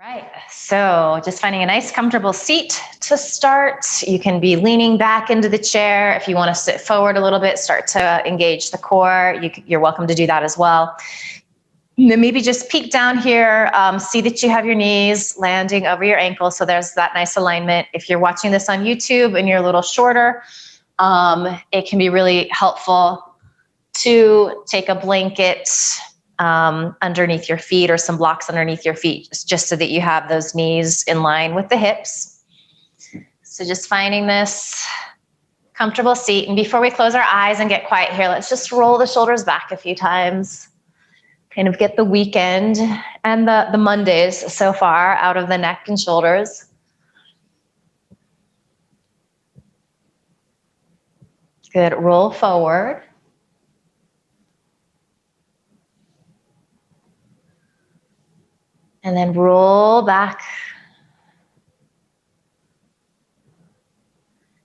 Right, so just finding a nice comfortable seat to start. You can be leaning back into the chair. If you want to sit forward a little bit, start to engage the core, you're welcome to do that as well. And then maybe just peek down here, see that you have your knees landing over your ankles, so there's that nice alignment. If you're watching this on YouTube and you're a little shorter, it can be really helpful to take a blanket underneath your feet or some blocks underneath your feet, just so that you have those knees in line with the hips. So just finding this comfortable seat. And before we close our eyes and get quiet here, let's just roll the shoulders back a few times. Kind of get the weekend and the Mondays so far out of the neck and shoulders. Good, roll forward. And then roll back.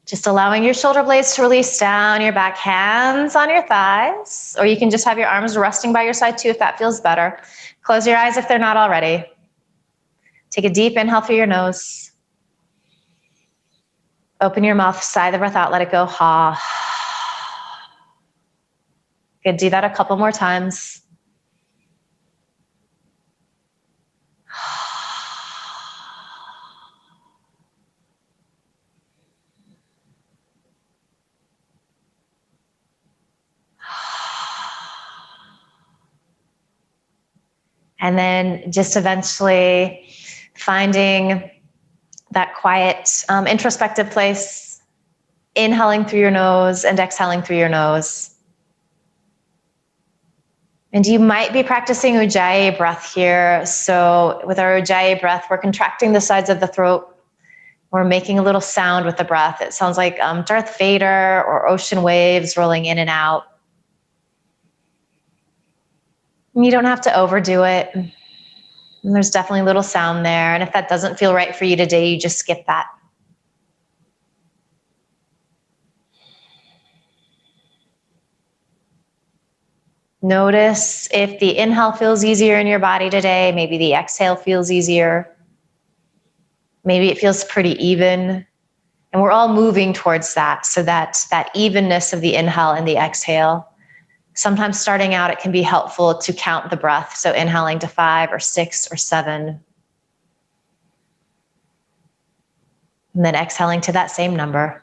Just allowing your shoulder blades to release down your back, hands on your thighs, or you can just have your arms resting by your side too if that feels better. Close your eyes if they're not already. Take a deep inhale through your nose. Open your mouth, sigh the breath out, let it go. Ha. Good, do that a couple more times. And then just eventually finding that quiet, introspective place, inhaling through your nose and exhaling through your nose. And you might be practicing Ujjayi breath here. So with our Ujjayi breath, we're contracting the sides of the throat. We're making a little sound with the breath. It sounds like Darth Vader or ocean waves rolling in and out. You don't have to overdo it. And there's definitely a little sound there. And if that doesn't feel right for you today, you just skip that. Notice if the inhale feels easier in your body today, maybe the exhale feels easier. Maybe it feels pretty even. And we're all moving towards that, so that evenness of the inhale and the exhale. Sometimes starting out, it can be helpful to count the breath. So inhaling to 5 or 6 or 7. And then exhaling to that same number.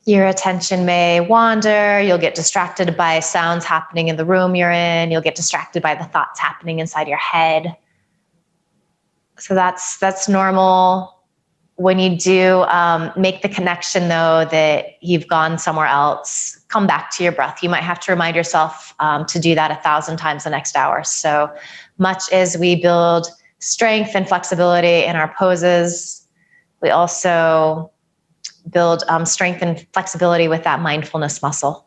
Your attention may wander. You'll get distracted by sounds happening in the room you're in. You'll get distracted by the thoughts happening inside your head. So that's normal. When you do make the connection, though, that you've gone somewhere else, come back to your breath. You might have to remind yourself to do that 1,000 times the next hour. So much as we build strength and flexibility in our poses, we also build strength and flexibility with that mindfulness muscle.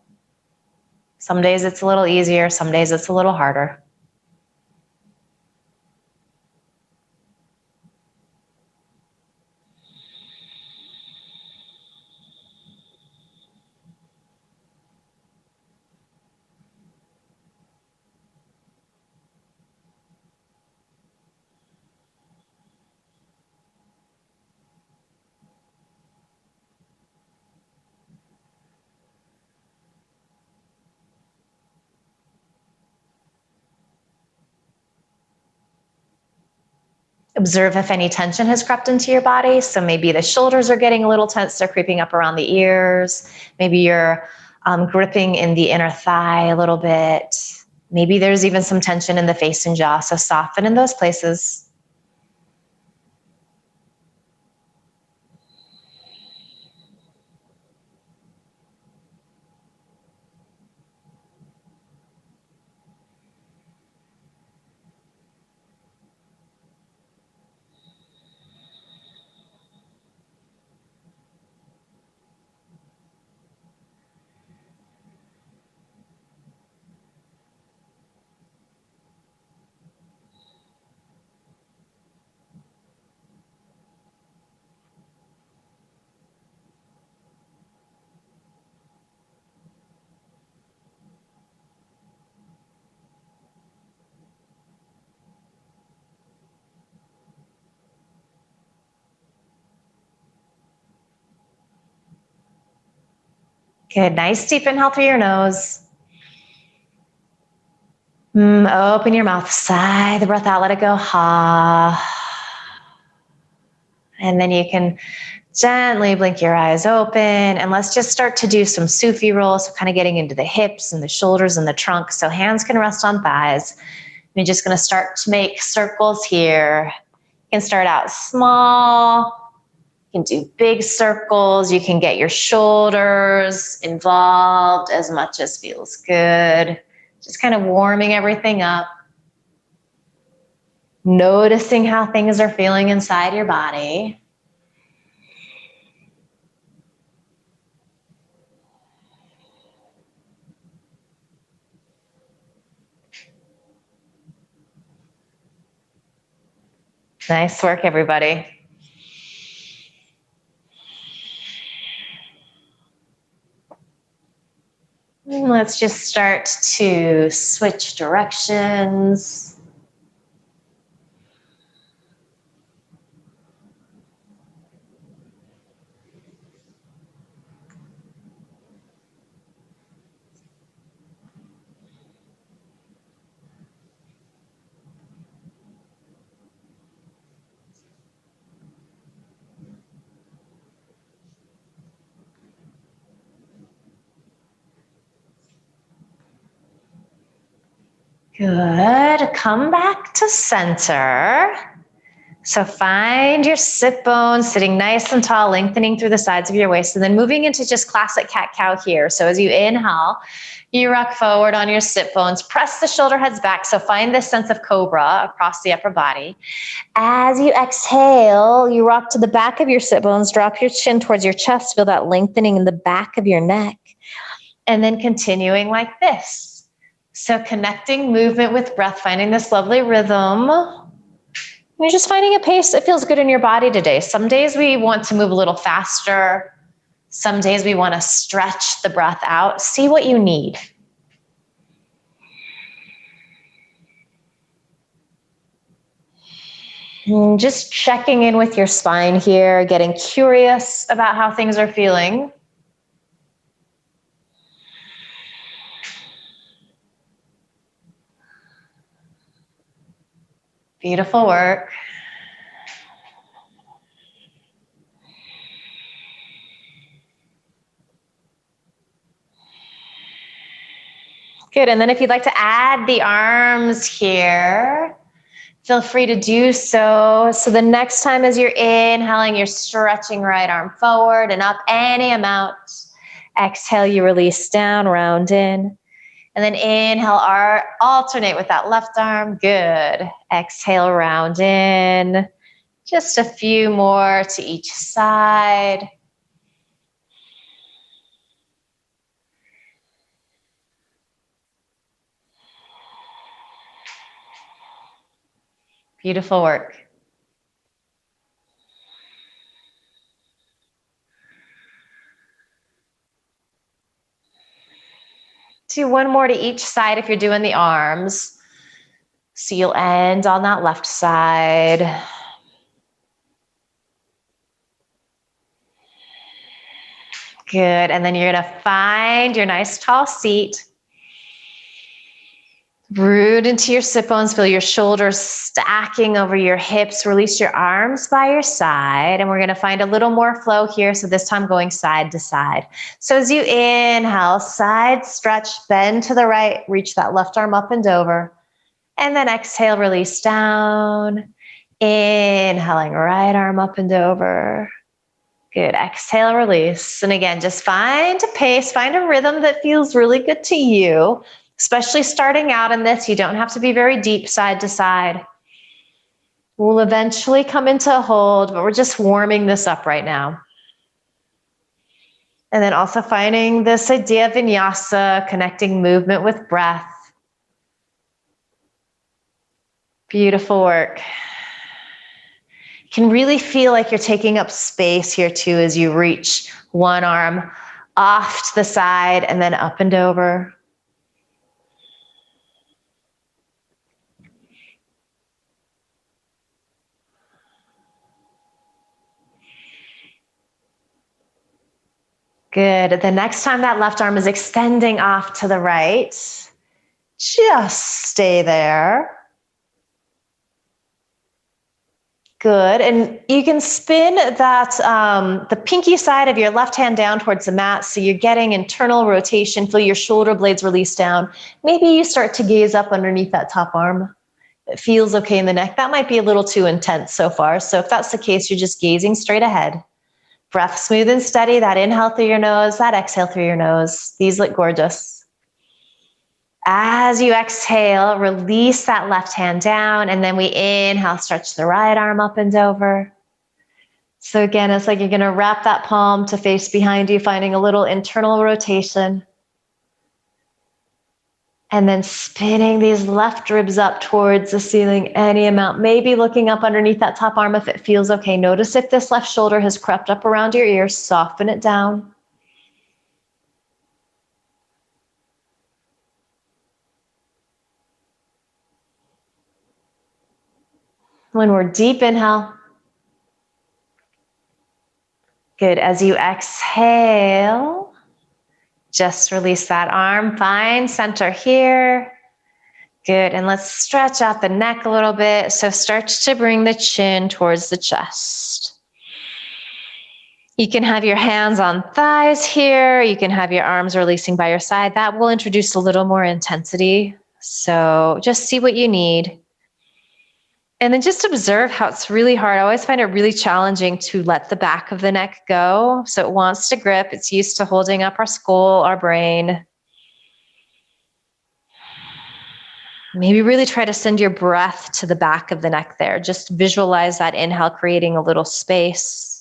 Some days it's a little easier, some days it's a little harder. Observe if any tension has crept into your body. So maybe the shoulders are getting a little tense, they're creeping up around the ears. Maybe you're gripping in the inner thigh a little bit. Maybe there's even some tension in the face and jaw, so soften in those places. Good. Nice deep inhale through your nose. Open your mouth. Sigh the breath out. Let it go. Ha. And then you can gently blink your eyes open, and let's just start to do some Sufi rolls, so kind of getting into the hips and the shoulders and the trunk. So hands can rest on thighs. You're just going to start to make circles here. You can start out small. You can do big circles. You can get your shoulders involved as much as feels good. Just kind of warming everything up. Noticing how things are feeling inside your body. Nice work, everybody. Let's just start to switch directions. Good. Come back to center. So find your sit bones, sitting nice and tall, lengthening through the sides of your waist, and then moving into just classic cat-cow here. So as you inhale, you rock forward on your sit bones, press the shoulder heads back. So find this sense of cobra across the upper body. As you exhale, you rock to the back of your sit bones, drop your chin towards your chest, feel that lengthening in the back of your neck, and then continuing like this. So connecting movement with breath, finding this lovely rhythm. You're just finding a pace that feels good in your body today. Some days we want to move a little faster. Some days we want to stretch the breath out. See what you need. And just checking in with your spine here, getting curious about how things are feeling. Beautiful work. Good, and then if you'd like to add the arms here, feel free to do so. So the next time as you're inhaling, you're stretching right arm forward and up any amount. Exhale, you release down, round in. And then inhale, alternate with that left arm. Good. Exhale, round in. Just a few more to each side. Beautiful work. Do one more to each side if you're doing the arms. So you'll end on that left side. Good, and then you're gonna find your nice tall seat. Root into your sit bones, feel your shoulders stacking over your hips. Release your arms by your side, and we're gonna find a little more flow here, so this time going side to side. So as you inhale, side stretch, bend to the right, reach that left arm up and over, and then exhale, release down. Inhaling, right arm up and over. Good, exhale, release. And again, just find a pace, find a rhythm that feels really good to you, especially starting out in this. You don't have to be very deep side to side. We'll eventually come into a hold, but we're just warming this up right now. And then also finding this idea of vinyasa, connecting movement with breath. Beautiful work. Can really feel like you're taking up space here too as you reach one arm off to the side and then up and over. Good. The next time that left arm is extending off to the right, just stay there. Good. And you can spin that, the pinky side of your left hand down towards the mat. So you're getting internal rotation. Feel your shoulder blades release down. Maybe you start to gaze up underneath that top arm. It feels okay in the neck. That might be a little too intense so far. So if that's the case, you're just gazing straight ahead. Breath smooth and steady. That inhale through your nose, that exhale through your nose. These look gorgeous. As you exhale, release that left hand down, and then we inhale, stretch the right arm up and over. So again, it's like you're gonna wrap that palm to face behind you, finding a little internal rotation. And then spinning these left ribs up towards the ceiling any amount. Maybe looking up underneath that top arm if it feels okay. Notice if this left shoulder has crept up around your ear. Soften it down. One more deep inhale. Good. As you exhale, just release that arm. Find center here. Good. And let's stretch out the neck a little bit. So start to bring the chin towards the chest. You can have your hands on thighs here. You can have your arms releasing by your side. That will introduce a little more intensity. So just see what you need. And then just observe how it's really hard. I always find it really challenging to let the back of the neck go. So it wants to grip. It's used to holding up our skull, our brain. Maybe really try to send your breath to the back of the neck there. Just visualize that inhale creating a little space.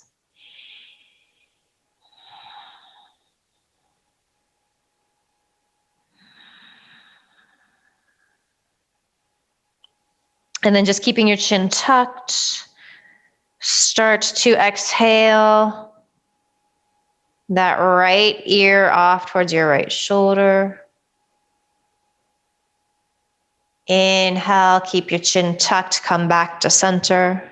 And then just keeping your chin tucked. Start to exhale. That right ear off towards your right shoulder. Inhale, keep your chin tucked, come back to center.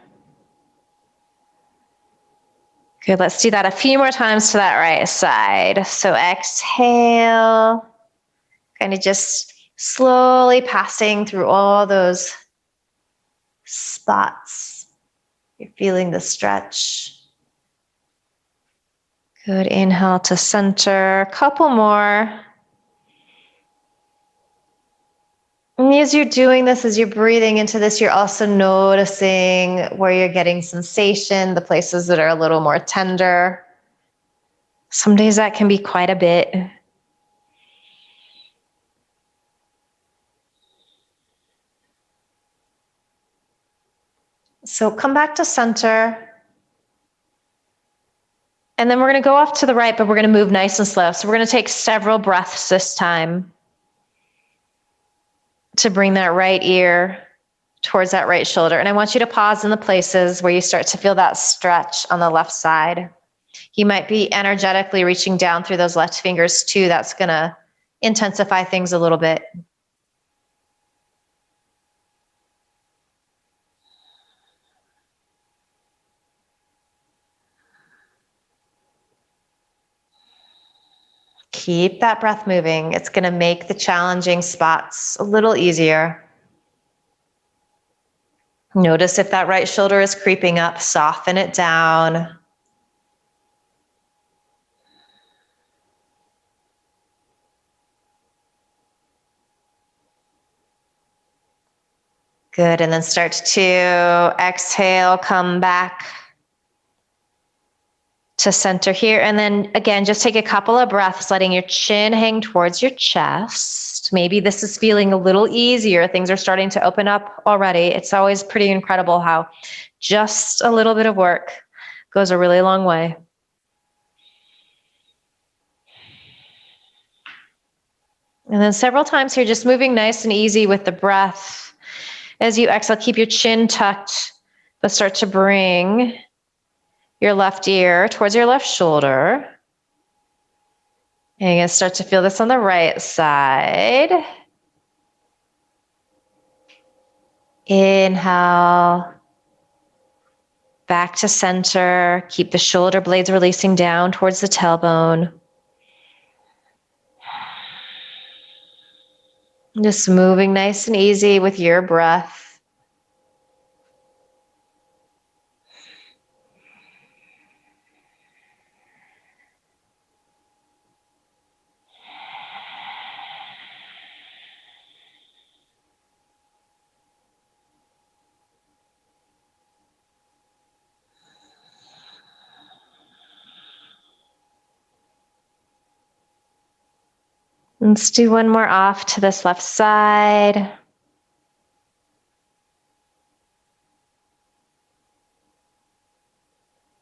Good, let's do that a few more times to that right side. So exhale, kind of just slowly passing through all those spots. You're feeling the stretch. Good, inhale to center, couple more. And as you're doing this, as you're breathing into this, you're also noticing where you're getting sensation, the places that are a little more tender. Some days that can be quite a bit. So come back to center. And then we're going to go off to the right, but we're going to move nice and slow. So we're going to take several breaths this time to bring that right ear towards that right shoulder. And I want you to pause in the places where you start to feel that stretch on the left side. You might be energetically reaching down through those left fingers too. That's going to intensify things a little bit. Keep that breath moving. It's going to make the challenging spots a little easier. Notice if that right shoulder is creeping up, soften it down. Good, and then start to exhale, come back to center here. And then again, just take a couple of breaths, letting your chin hang towards your chest. Maybe this is feeling a little easier. Things are starting to open up already. It's always pretty incredible how just a little bit of work goes a really long way. And then several times here, just moving nice and easy with the breath. As you exhale, keep your chin tucked, but start to bring your left ear towards your left shoulder. And you're going to start to feel this on the right side. Inhale. Back to center. Keep the shoulder blades releasing down towards the tailbone. Just moving nice and easy with your breath. Let's do one more off to this left side.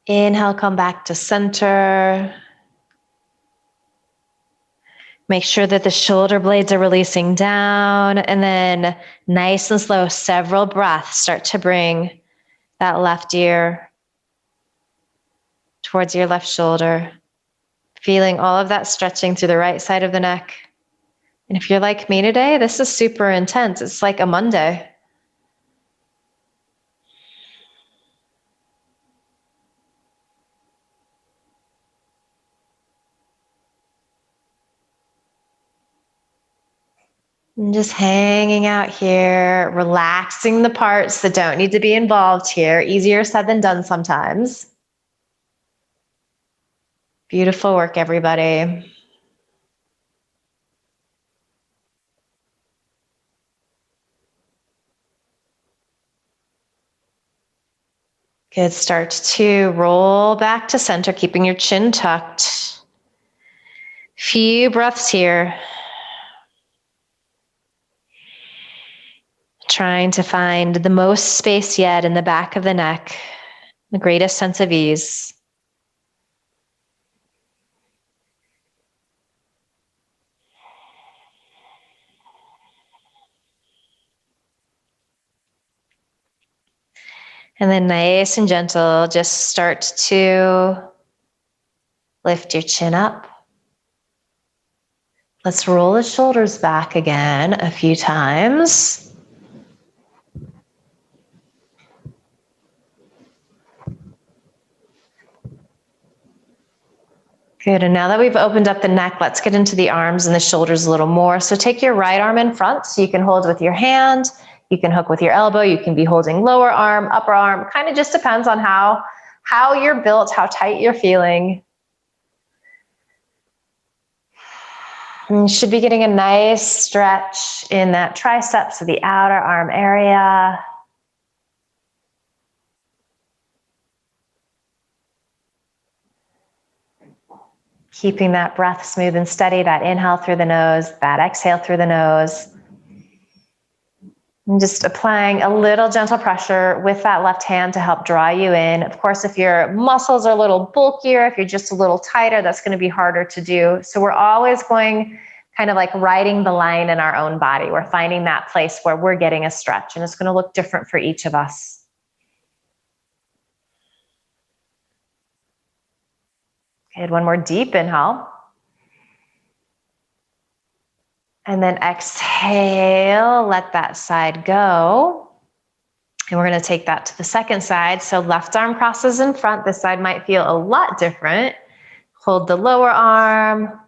Inhale, come back to center. Make sure that the shoulder blades are releasing down, and then nice and slow, several breaths, start to bring that left ear towards your left shoulder. Feeling all of that stretching through the right side of the neck. And if you're like me today, this is super intense. It's like a Monday. And just hanging out here, relaxing the parts that don't need to be involved here. Easier said than done sometimes. Beautiful work, everybody. Good. Start to roll back to center, keeping your chin tucked. Few breaths here. Trying to find the most space yet in the back of the neck, the greatest sense of ease. And then nice and gentle, just start to lift your chin up. Let's roll the shoulders back again a few times. Good, and now that we've opened up the neck, let's get into the arms and the shoulders a little more. So take your right arm in front, so you can hold with your hand, you can hook with your elbow, you can be holding lower arm, upper arm, kind of just depends on how you're built, how tight you're feeling. And you should be getting a nice stretch in that triceps or the outer arm area. Keeping that breath smooth and steady, that inhale through the nose, that exhale through the nose. And just applying a little gentle pressure with that left hand to help draw you in. Of course, if your muscles are a little bulkier, if you're just a little tighter, that's going to be harder to do. So we're always going kind of like riding the line in our own body. We're finding that place where we're getting a stretch, and it's going to look different for each of us. Good, one more deep inhale. And then exhale, let that side go. And we're going to take that to the second side. So left arm crosses in front. This side might feel a lot different. Hold the lower arm,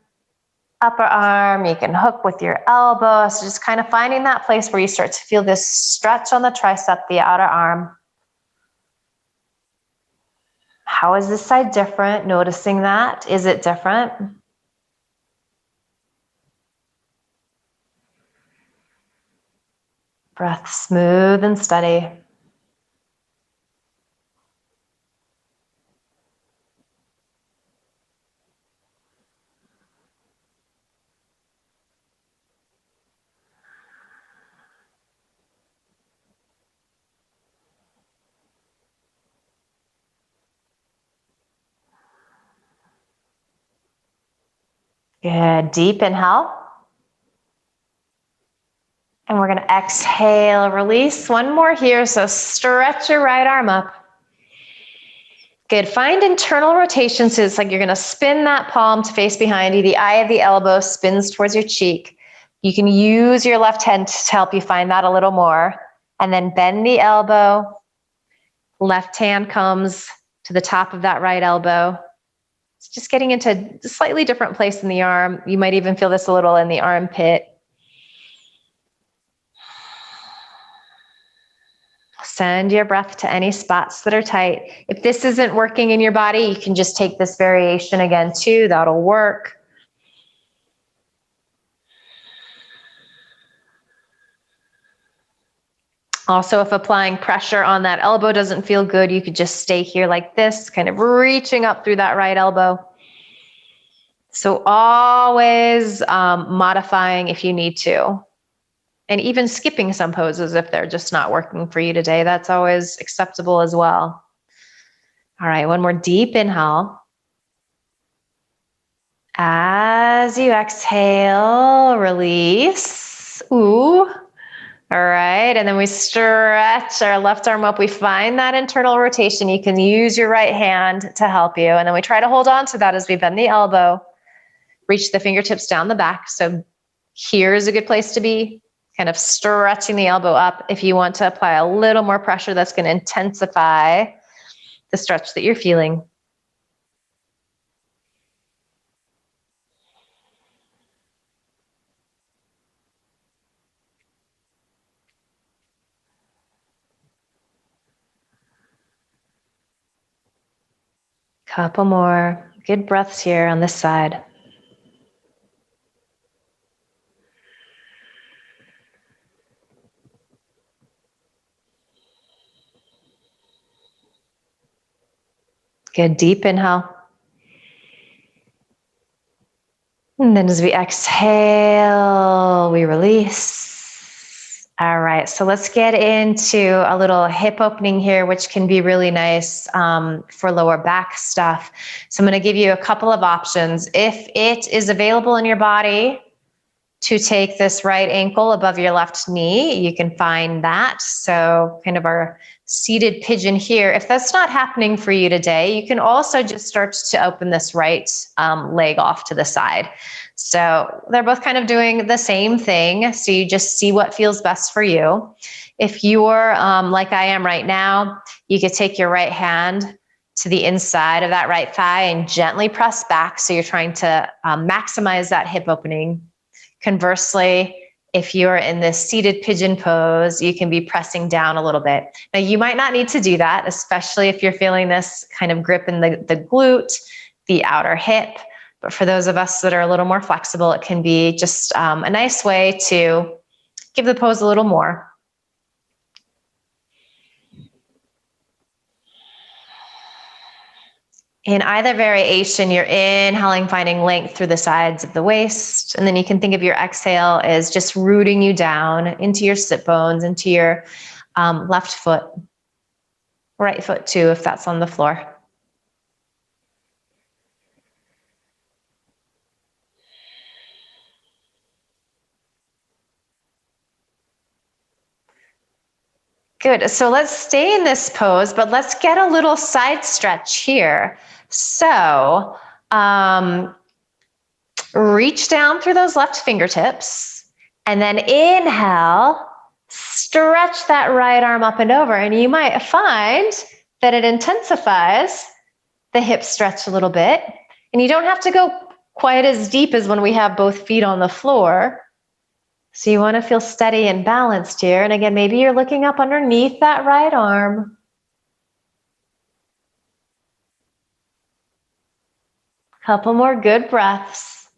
upper arm. You can hook with your elbow. So just kind of finding that place where you start to feel this stretch on the tricep, the outer arm. How is this side different? Noticing that. Is it different? Breath smooth and steady. Good. Deep inhale. And we're going to exhale, release. One more here. So stretch your right arm up. Good. Find internal rotation. So it's like you're going to spin that palm to face behind you. The eye of the elbow spins towards your cheek. You can use your left hand to help you find that a little more. And then bend the elbow. Left hand comes to the top of that right elbow. It's just getting into a slightly different place in the arm. You might even feel this a little in the armpit. Send your breath to any spots that are tight. If this isn't working in your body, you can just take this variation again too. That'll work. Also, if applying pressure on that elbow doesn't feel good, you could just stay here like this, kind of reaching up through that right elbow. So always modifying if you need to. And even skipping some poses if they're just not working for you today, that's always acceptable as well. All right, one more deep inhale. As you exhale, release. Ooh. All right, and then we stretch our left arm up. We find that internal rotation. You can use your right hand to help you. And then we try to hold on to that as we bend the elbow. Reach the fingertips down the back. So here's a good place to be. Kind of stretching the elbow up. If you want to apply a little more pressure, that's going to intensify the stretch that you're feeling. Couple more good breaths here on this side. Good deep inhale. And then as we exhale, we release. All right, so let's get into a little hip opening here, which can be really nice for lower back stuff. So I'm going to give you a couple of options. If it is available in your body to take this right ankle above your left knee, you can find that. So kind of our seated pigeon here. If that's not happening for you today, you can also just start to open this right leg off to the side. So they're both kind of doing the same thing. So you just see what feels best for you. If you're like I am right now, you could take your right hand to the inside of that right thigh and gently press back. So you're trying to maximize that hip opening. Conversely, if you're in this seated pigeon pose, you can be pressing down a little bit. Now, you might not need to do that, especially if you're feeling this kind of grip in the glute, the outer hip. But for those of us that are a little more flexible, it can be just a nice way to give the pose a little more. In either variation, you're inhaling, finding length through the sides of the waist. And then you can think of your exhale as just rooting you down into your sit bones, into your left foot, right foot too, if that's on the floor. Good. So let's stay in this pose, but let's get a little side stretch here. So reach down through those left fingertips and then inhale, stretch that right arm up and over. And you might find that it intensifies the hip stretch a little bit. And you don't have to go quite as deep as when we have both feet on the floor. So you want to feel steady and balanced here. And again, maybe you're looking up underneath that right arm. Couple more good breaths.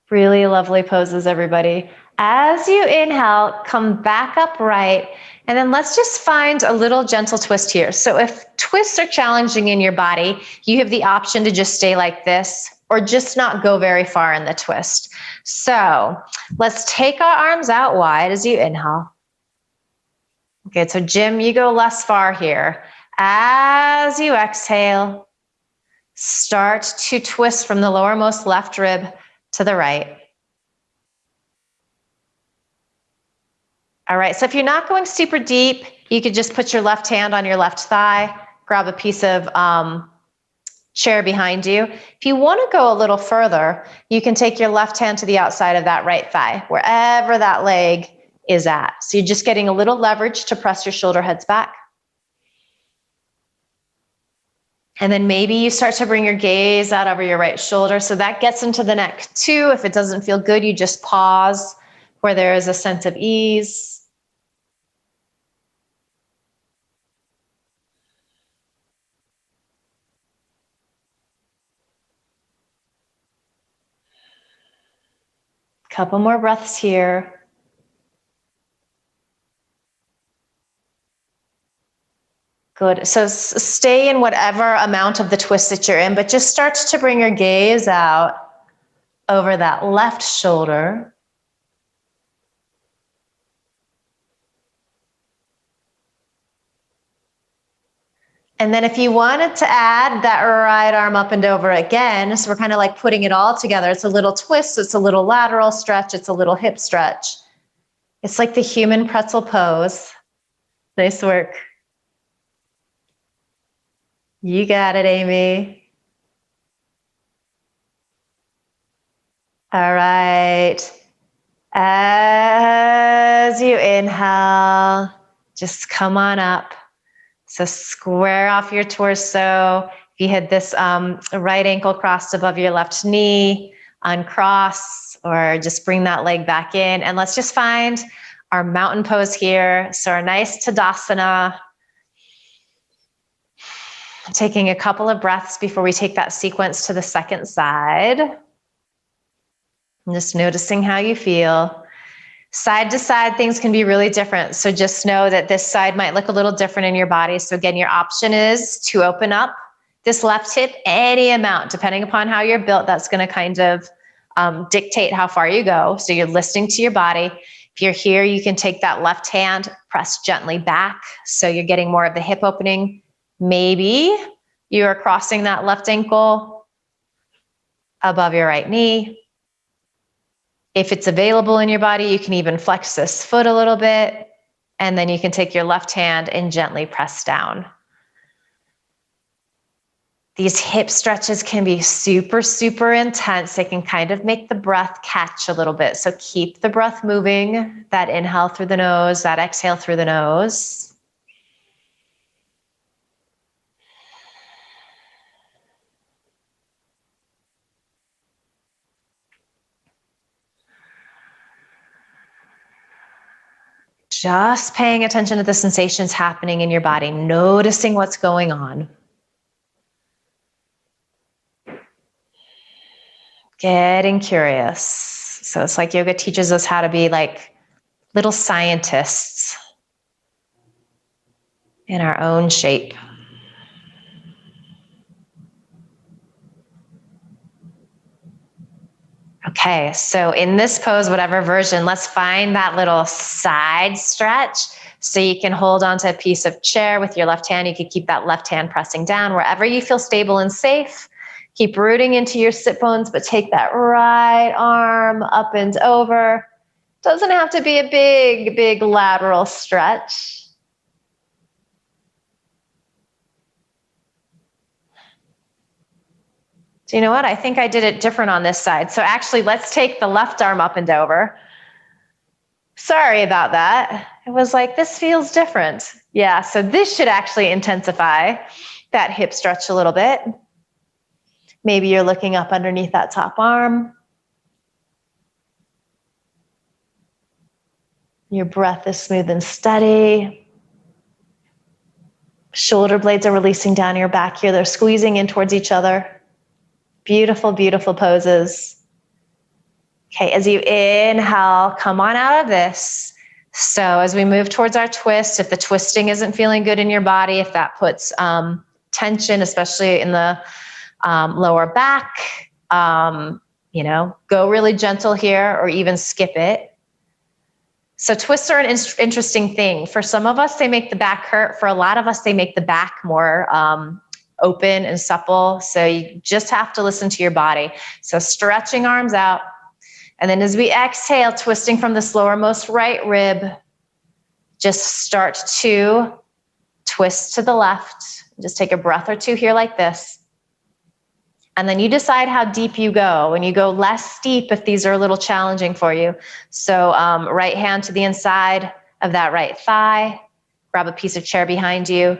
Really lovely poses, everybody. As you inhale, come back upright. And then let's just find a little gentle twist here. So if twists are challenging in your body, you have the option to just stay like this or just not go very far in the twist. So let's take our arms out wide as you inhale. Okay, so Jim, you go less far here. As you exhale, start to twist from the lowermost left rib to the right. All right, so if you're not going super deep, you could just put your left hand on your left thigh, grab a piece of chair behind you. If you want to go a little further, you can take your left hand to the outside of that right thigh, wherever that leg is at. So you're just getting a little leverage to press your shoulder heads back. And then maybe you start to bring your gaze out over your right shoulder. So that gets into the neck too. If it doesn't feel good, you just pause. where there is a sense of ease. Couple more breaths here. Good. So stay in whatever amount of the twist that you're in, but just start to bring your gaze out over that left shoulder. And then if you wanted to add that right arm up and over again, so we're kind of like putting it all together. It's a little twist, it's a little lateral stretch, it's a little hip stretch. It's like the human pretzel pose. Nice work. You got it, Amy. All right. As you inhale, just come on up. So square off your torso. If you had this right ankle crossed above your left knee, uncross, or just bring that leg back in. And let's just find our mountain pose here. So our nice Tadasana. Taking a couple of breaths before we take that sequence to the second side. And just noticing how you feel. Side to side, things can be really different. So just know that this side might look a little different in your body. So again, your option is to open up this left hip any amount, depending upon how you're built. That's going to kind of dictate how far you go. So you're listening to your body. If you're here, you can take that left hand, press gently back. So you're getting more of the hip opening. Maybe you are crossing that left ankle above your right knee. If it's available in your body, you can even flex this foot a little bit, and then you can take your left hand and gently press down. These hip stretches can be super, super intense. They can kind of make the breath catch a little bit. So keep the breath moving, that inhale through the nose, that exhale through the nose. Just paying attention to the sensations happening in your body, noticing what's going on. Getting curious. So it's like yoga teaches us how to be like little scientists in our own shape. Okay, so in this pose, whatever version, let's find that little side stretch. So you can hold onto a piece of chair with your left hand. You can keep that left hand pressing down wherever you feel stable and safe. Keep rooting into your sit bones, but take that right arm up and over. Doesn't have to be a big, big lateral stretch. So you know what? I think I did it different on this side. So actually, let's take the left arm up and over. Sorry about that. It was like, this feels different. Yeah, so this should actually intensify that hip stretch a little bit. Maybe you're looking up underneath that top arm. Your breath is smooth and steady. Shoulder blades are releasing down your back here. They're squeezing in towards each other. Beautiful, beautiful poses. Okay, as you inhale, come on out of this. So as we move towards our twist, if the twisting isn't feeling good in your body, if that puts tension, especially in the lower back, go really gentle here or even skip it. So twists are an interesting thing. For some of us, they make the back hurt. For a lot of us, they make the back more open and supple. So you just have to listen to your body. So stretching arms out. And then as we exhale, twisting from this lowermost right rib, just start to twist to the left. Just take a breath or two here like this. And then you decide how deep you go. And you go less deep if these are a little challenging for you. So right hand to the inside of that right thigh. Grab a piece of chair behind you.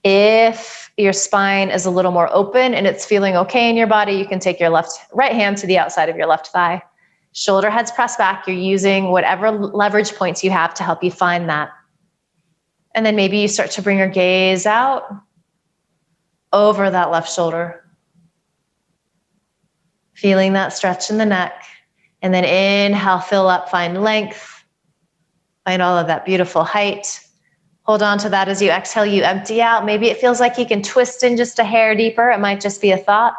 If your spine is a little more open and it's feeling okay in your body, you can take your right hand to the outside of your left thigh. Shoulder heads pressed back. You're using whatever leverage points you have to help you find that. And then maybe you start to bring your gaze out over that left shoulder. Feeling that stretch in the neck. And then inhale, fill up, find length. Find all of that beautiful height. Hold on to that as you exhale, you empty out. Maybe it feels like you can twist in just a hair deeper. It might just be a thought.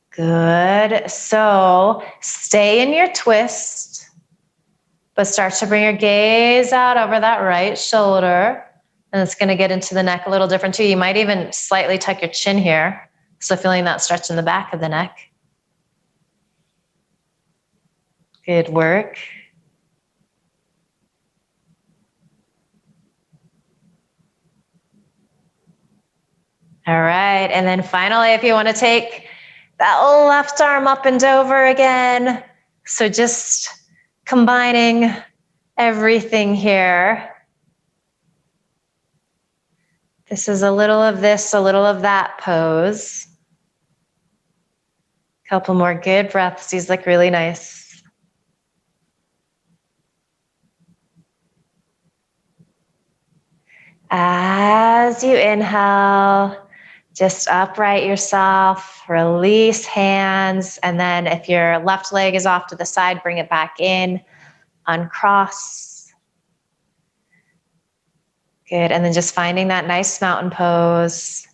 Good. So stay in your twist, but start to bring your gaze out over that right shoulder. And it's going to get into the neck a little different too. You might even slightly tuck your chin here. So feeling that stretch in the back of the neck. Good work. All right. And then finally, if you want to take that left arm up and over again. So just combining everything here. This is a little of this, a little of that pose. Couple more good breaths. These look really nice. As you inhale, just upright yourself, release hands, and then if your left leg is off to the side, bring it back in, uncross. Good, and then just finding that nice mountain pose.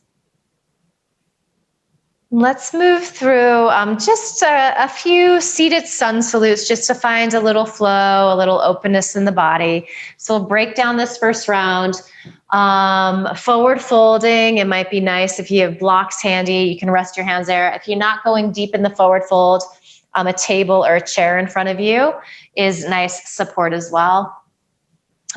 Let's move through just a few seated sun salutes just to find a little flow, a little openness in the body. So we'll break down this first round. Forward folding, it might be nice if you have blocks handy, you can rest your hands there. If you're not going deep in the forward fold, a table or a chair in front of you is nice support as well.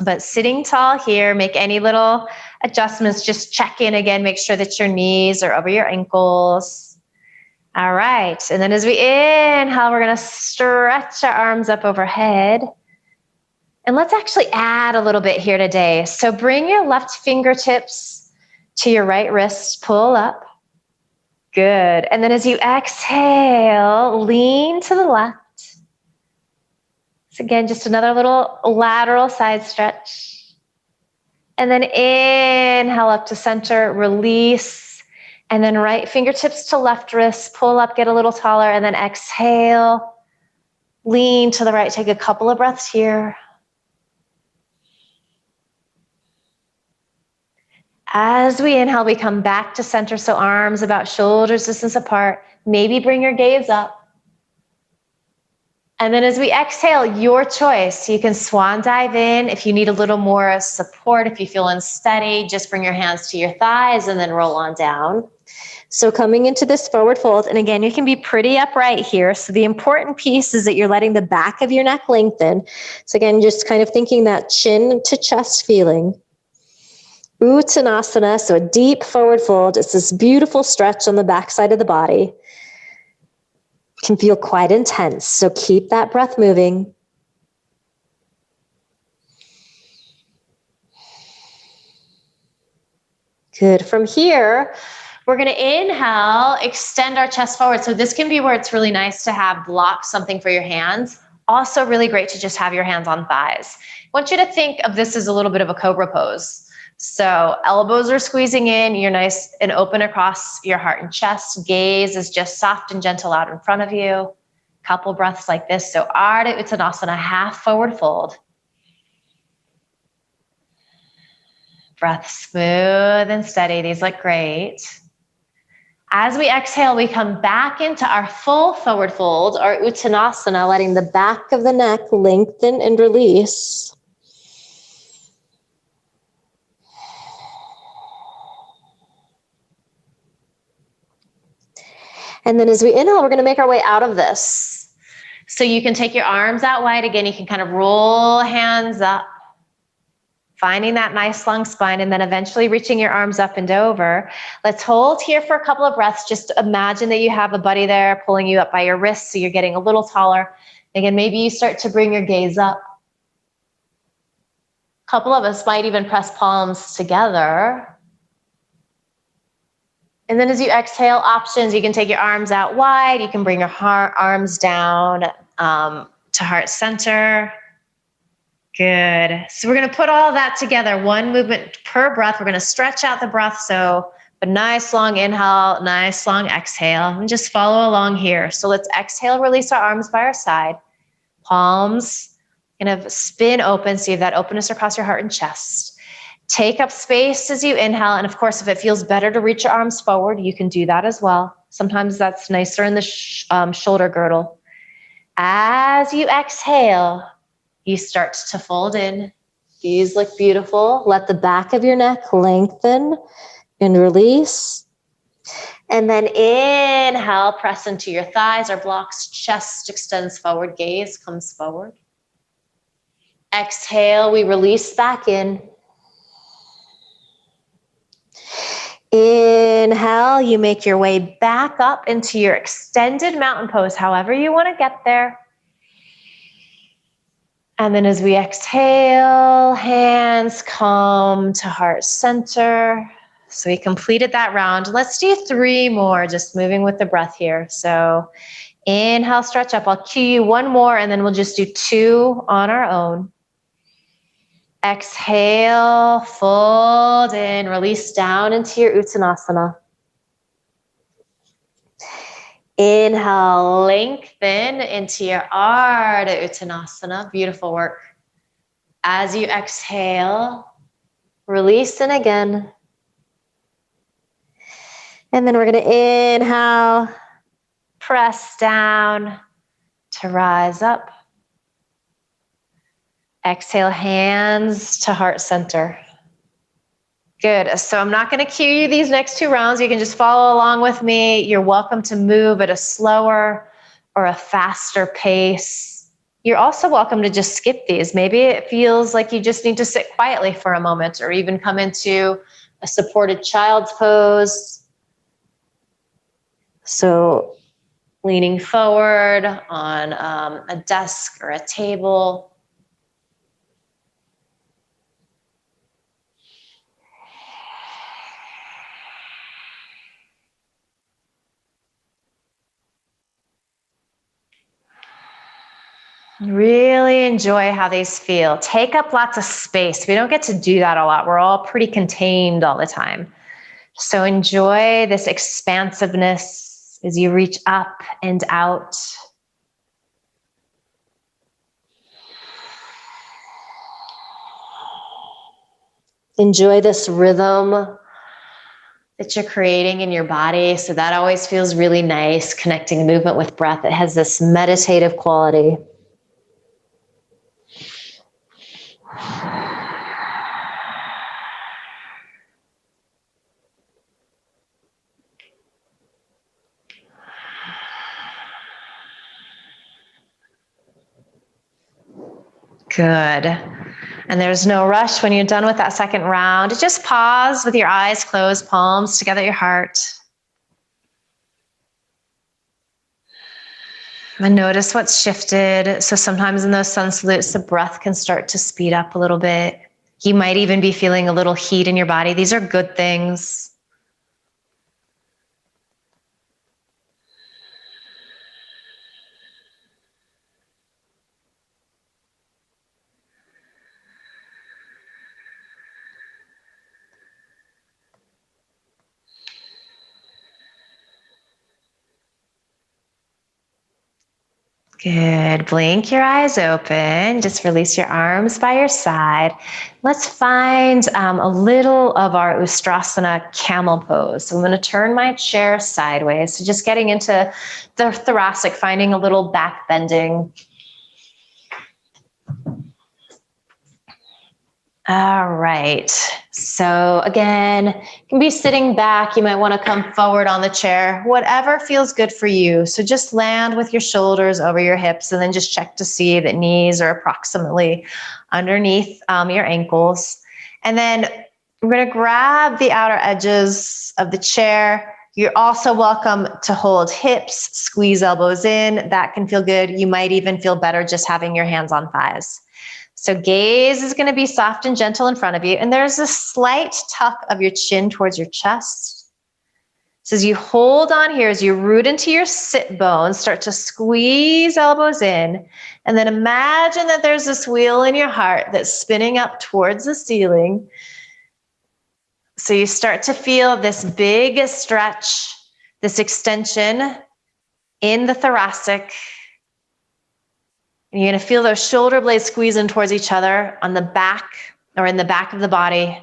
But sitting tall here, make any little adjustments, just check in again, make sure that your knees are over your ankles. All right, and then as we inhale, we're gonna stretch our arms up overhead. And let's actually add a little bit here today. So bring your left fingertips to your right wrist, pull up. Good, and then as you exhale, lean to the left. So again, just another little lateral side stretch. And then inhale up to center, release. And then right fingertips to left wrist, pull up, get a little taller, and then exhale, lean to the right. Take a couple of breaths here. As we inhale, we come back to center, so arms about shoulders distance apart. Maybe bring your gaze up. And then as we exhale, your choice. You can swan dive in. If you need a little more support, if you feel unsteady, just bring your hands to your thighs and then roll on down. So coming into this forward fold, and again, you can be pretty upright here. So the important piece is that you're letting the back of your neck lengthen. So again, just kind of thinking that chin to chest feeling. Uttanasana, so a deep forward fold. It's this beautiful stretch on the backside of the body. Can feel quite intense, so keep that breath moving. Good. From here, we're going to inhale, extend our chest forward. So this can be where it's really nice to have block something for your hands. Also really great to just have your hands on thighs. I want you to think of this as a little bit of a cobra pose. So elbows are squeezing in, you're nice and open across your heart and chest. Gaze is just soft and gentle out in front of you. Couple breaths like this. So Ardha Uttanasana, half forward fold. Breath smooth and steady. These look great. As we exhale, we come back into our full forward fold, our Uttanasana, letting the back of the neck lengthen and release. And then as we inhale, we're going to make our way out of this. So you can take your arms out wide. Again, you can kind of roll hands up. Finding that nice long spine and then eventually reaching your arms up and over. Let's hold here for a couple of breaths. Just imagine that you have a buddy there pulling you up by your wrists so you're getting a little taller. Again, maybe you start to bring your gaze up. A couple of us might even press palms together. And then as you exhale, options, you can take your arms out wide. You can bring your arms down to heart center. Good. So we're going to put all that together, one movement per breath. We're going to stretch out the breath. So a nice long inhale, nice long exhale, and just follow along here. So let's exhale, release our arms by our side. Palms kind of spin open. So you have that openness across your heart and chest. Take up space as you inhale. And of course, if it feels better to reach your arms forward, you can do that as well. Sometimes that's nicer in the shoulder girdle. As you exhale, you start to fold in. These look beautiful. Let the back of your neck lengthen and release. And then inhale, press into your thighs or blocks. Chest extends forward, gaze comes forward. Exhale, we release back in. Inhale, you make your way back up into your extended mountain pose, however you want to get there. And then as we exhale, hands come to heart center. So we completed that round. Let's do 3 more, just moving with the breath here. So inhale, stretch up. I'll cue you 1 more and then we'll just do 2 on our own. Exhale, fold in, release down into your Uttanasana. Inhale, lengthen into your Ardha Uttanasana. Beautiful work. As you exhale, release in again. And then we're going to inhale, press down to rise up. Exhale, hands to heart center. Good. So I'm not going to cue you these next 2 rounds. You can just follow along with me. You're welcome to move at a slower or a faster pace. You're also welcome to just skip these. Maybe it feels like you just need to sit quietly for a moment or even come into a supported child's pose. So leaning forward on a desk or a table. Really enjoy how these feel. Take up lots of space. We don't get to do that a lot. We're all pretty contained all the time. So enjoy this expansiveness as you reach up and out. Enjoy this rhythm that you're creating in your body. So that always feels really nice, connecting movement with breath. It has this meditative quality. Good. And there's no rush when you're done with that second round. Just pause with your eyes closed, palms together at your heart. And notice what's shifted. So sometimes in those sun salutes, the breath can start to speed up a little bit. You might even be feeling a little heat in your body. These are good things. Good. Blink your eyes open. Just release your arms by your side. Let's find a little of our Ustrasana camel pose. So I'm going to turn my chair sideways. So just getting into the thoracic, finding a little back bending. All right. So again, you can be sitting back. You might want to come forward on the chair, whatever feels good for you. So just land with your shoulders over your hips and then just check to see that knees are approximately underneath your ankles. And then we're going to grab the outer edges of the chair. You're also welcome to hold hips, squeeze elbows in. That can feel good. You might even feel better just having your hands on thighs. So gaze is going to be soft and gentle in front of you. And there's a slight tuck of your chin towards your chest. So as you hold on here, as you root into your sit bones, start to squeeze elbows in, and then imagine that there's this wheel in your heart that's spinning up towards the ceiling. So you start to feel this big stretch, this extension in the thoracic. And you're going to feel those shoulder blades squeezing towards each other on the back or in the back of the body.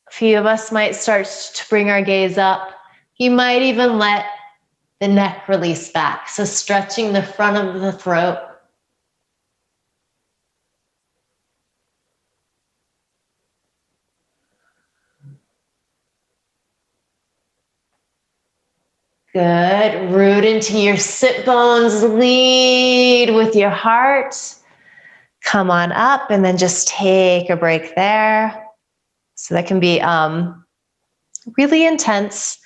A few of us might start to bring our gaze up. You might even let the neck release back. So stretching the front of the throat. Good. Root into your sit bones. Lead with your heart. Come on up and then just take a break there. So that can be really intense.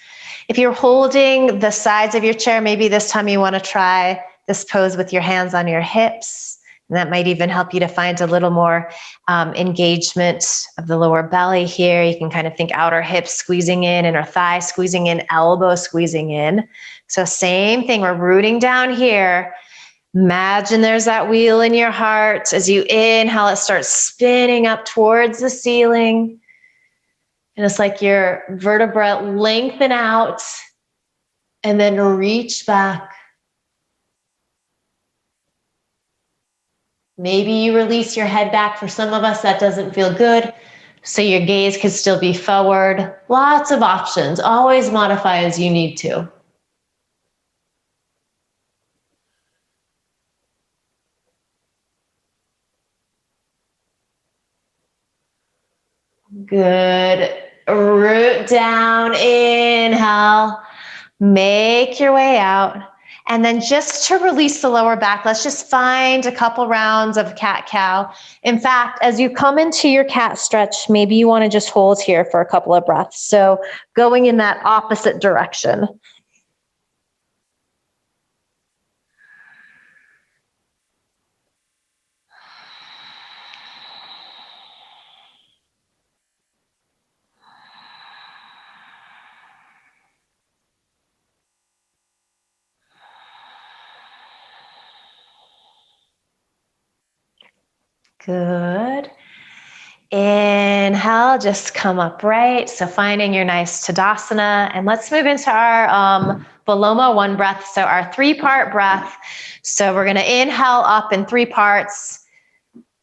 If you're holding the sides of your chair, maybe this time you want to try this pose with your hands on your hips. And that might even help you to find a little more engagement of the lower belly here. You can kind of think outer hips squeezing in, inner thigh squeezing in, elbow squeezing in. So same thing, we're rooting down here. Imagine there's that wheel in your heart. As you inhale, it starts spinning up towards the ceiling. And it's like your vertebra lengthen out and then reach back. Maybe you release your head back. For some of us, that doesn't feel good. So your gaze could still be forward. Lots of options. Always modify as you need to. Good. Root down, inhale, make your way out. And then just to release the lower back, let's just find a couple rounds of cat-cow. In fact, as you come into your cat stretch, maybe you want to just hold here for a couple of breaths. So going in that opposite direction. Good. Inhale, just come upright. So finding your nice Tadasana. And let's move into our vilomah one breath. So our 3-part breath. So we're going to inhale up in 3 parts.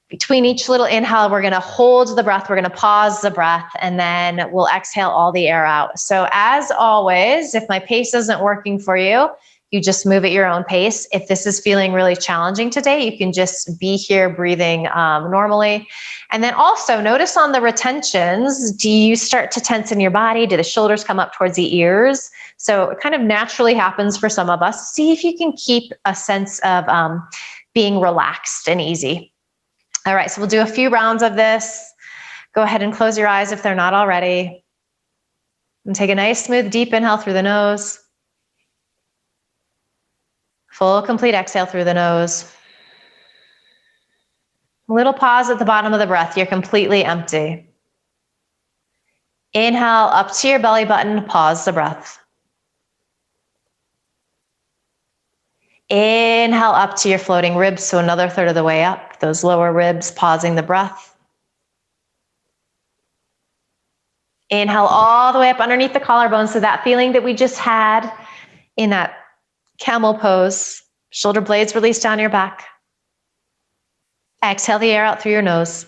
Between each little inhale, we're going to hold the breath. We're going to pause the breath, and then we'll exhale all the air out. So as always, if my pace isn't working for you, you just move at your own pace. If this is feeling really challenging today, you can just be here breathing normally. And then also notice on the retentions, do you start to tense in your body? Do the shoulders come up towards the ears? So it kind of naturally happens for some of us. See if you can keep a sense of being relaxed and easy. All right, so we'll do a few rounds of this. Go ahead and close your eyes if they're not already. And take a nice, smooth, deep inhale through the nose. Full, complete exhale through the nose. A little pause at the bottom of the breath. You're completely empty. Inhale up to your belly button. Pause the breath. Inhale up to your floating ribs, so another third of the way up. Those lower ribs, pausing the breath. Inhale all the way up underneath the collarbone, so that feeling that we just had in that camel pose. Shoulder blades release down your back. Exhale the air out through your nose.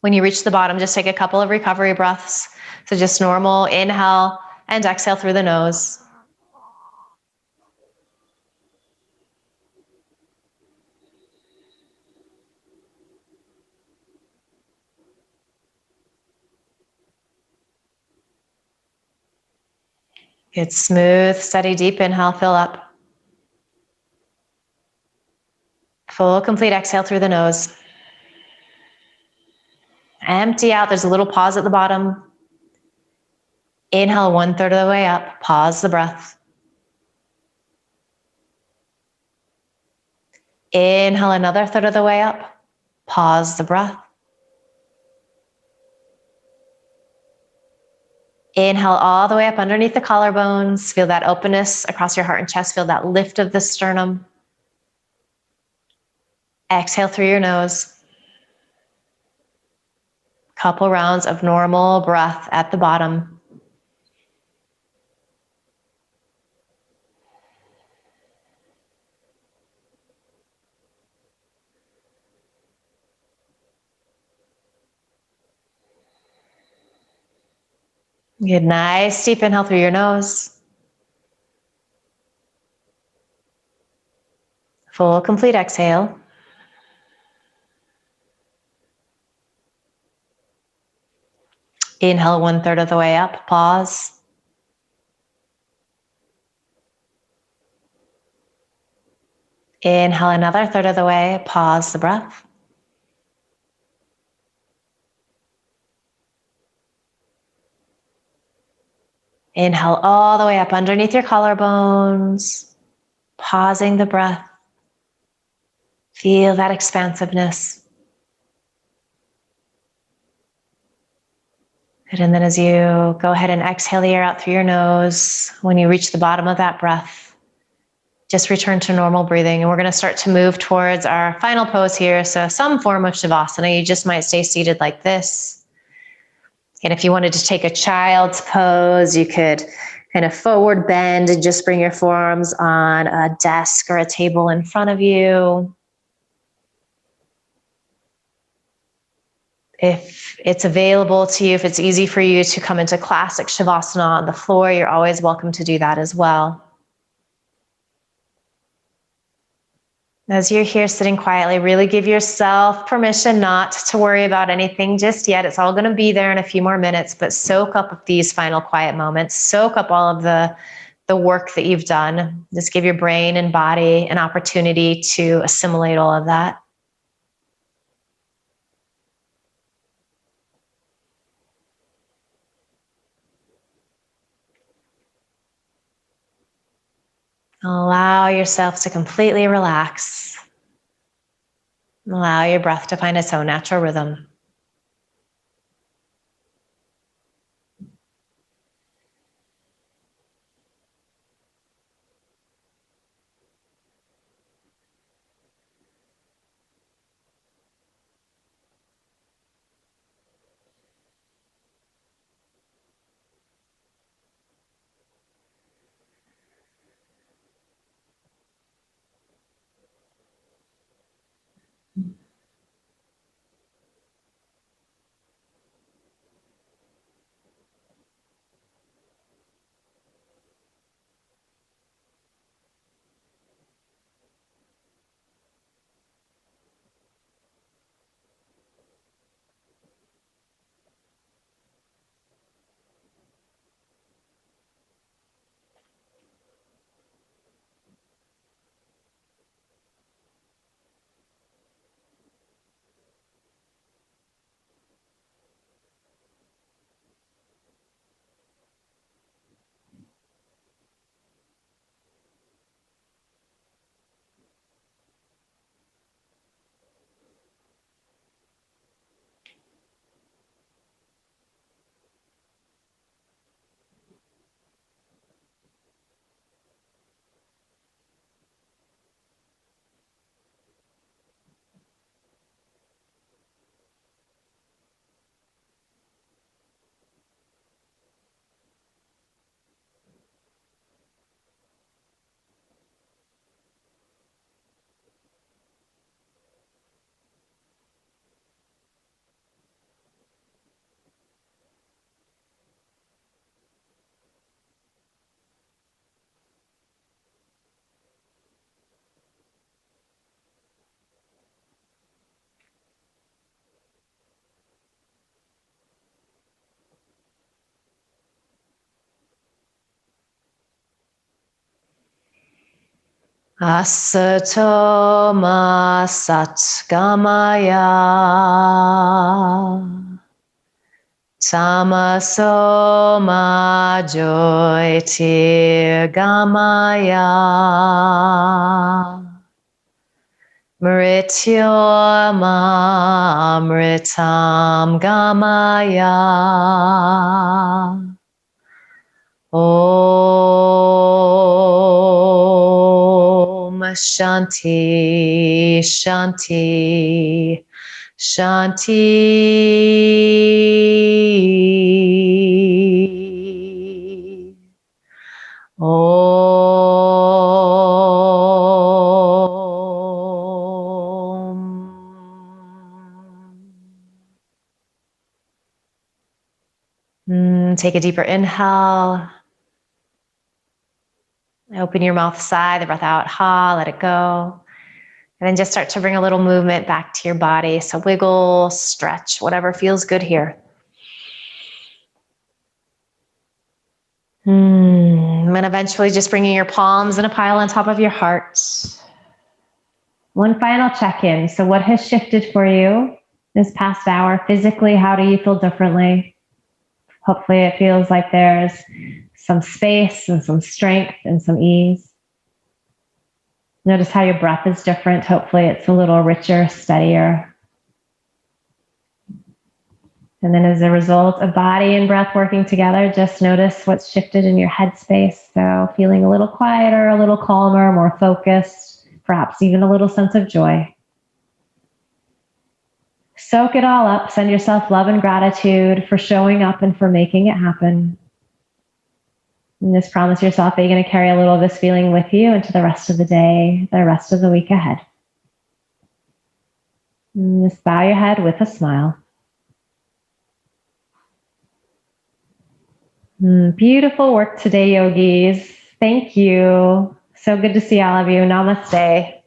When you reach the bottom, just take a couple of recovery breaths. So just normal inhale and exhale through the nose. Good, smooth, steady, deep inhale, fill up. Full, complete exhale through the nose. Empty out. There's a little pause at the bottom. Inhale 1/3 of the way up. Pause the breath. Inhale another third of the way up. Pause the breath. Inhale all the way up underneath the collarbones. Feel that openness across your heart and chest. Feel that lift of the sternum. Exhale through your nose. Couple rounds of normal breath at the bottom. Good, nice deep inhale through your nose. Full, complete exhale. Inhale 1/3 of the way up, pause. Inhale another third of the way, pause the breath. Inhale all the way up underneath your collarbones, pausing the breath. Feel that expansiveness. Good, and then as you go ahead and exhale the air out through your nose, when you reach the bottom of that breath, just return to normal breathing. And we're going to start to move towards our final pose here. So some form of Shavasana. You just might stay seated like this. And if you wanted to take a child's pose, you could kind of forward bend and just bring your forearms on a desk or a table in front of you. If it's available to you, if it's easy for you to come into classic Shavasana on the floor, you're always welcome to do that as well. As you're here sitting quietly, really give yourself permission not to worry about anything just yet. It's all going to be there in a few more minutes, but soak up these final quiet moments. Soak up all of the work that you've done. Just give your brain and body an opportunity to assimilate all of that. Allow yourself to completely relax. Allow your breath to find its own natural rhythm. Asato ma satgamaya. Tamaso ma jyotirgamaya. Mrityorma amritam gamaya. Om Shanti Shanti Shanti. Take a deeper inhale. Open your mouth sigh, the breath out, ha, let it go. And then just start to bring a little movement back to your body. So wiggle, stretch, whatever feels good here. And then eventually just bringing your palms in a pile on top of your heart. One final check-in. So what has shifted for you this past hour? Physically, how do you feel differently? Hopefully it feels like there's some space and some strength and some ease. Notice how your breath is different. Hopefully it's a little richer, steadier. And then as a result of body and breath working together, just notice what's shifted in your headspace. So feeling a little quieter, a little calmer, more focused, perhaps even a little sense of joy. Soak it all up. Send yourself love and gratitude for showing up and for making it happen. And just promise yourself that you're going to carry a little of this feeling with you into the rest of the day, the rest of the week ahead. And just bow your head with a smile. Beautiful work today, yogis. Thank you. So good to see all of you. Namaste.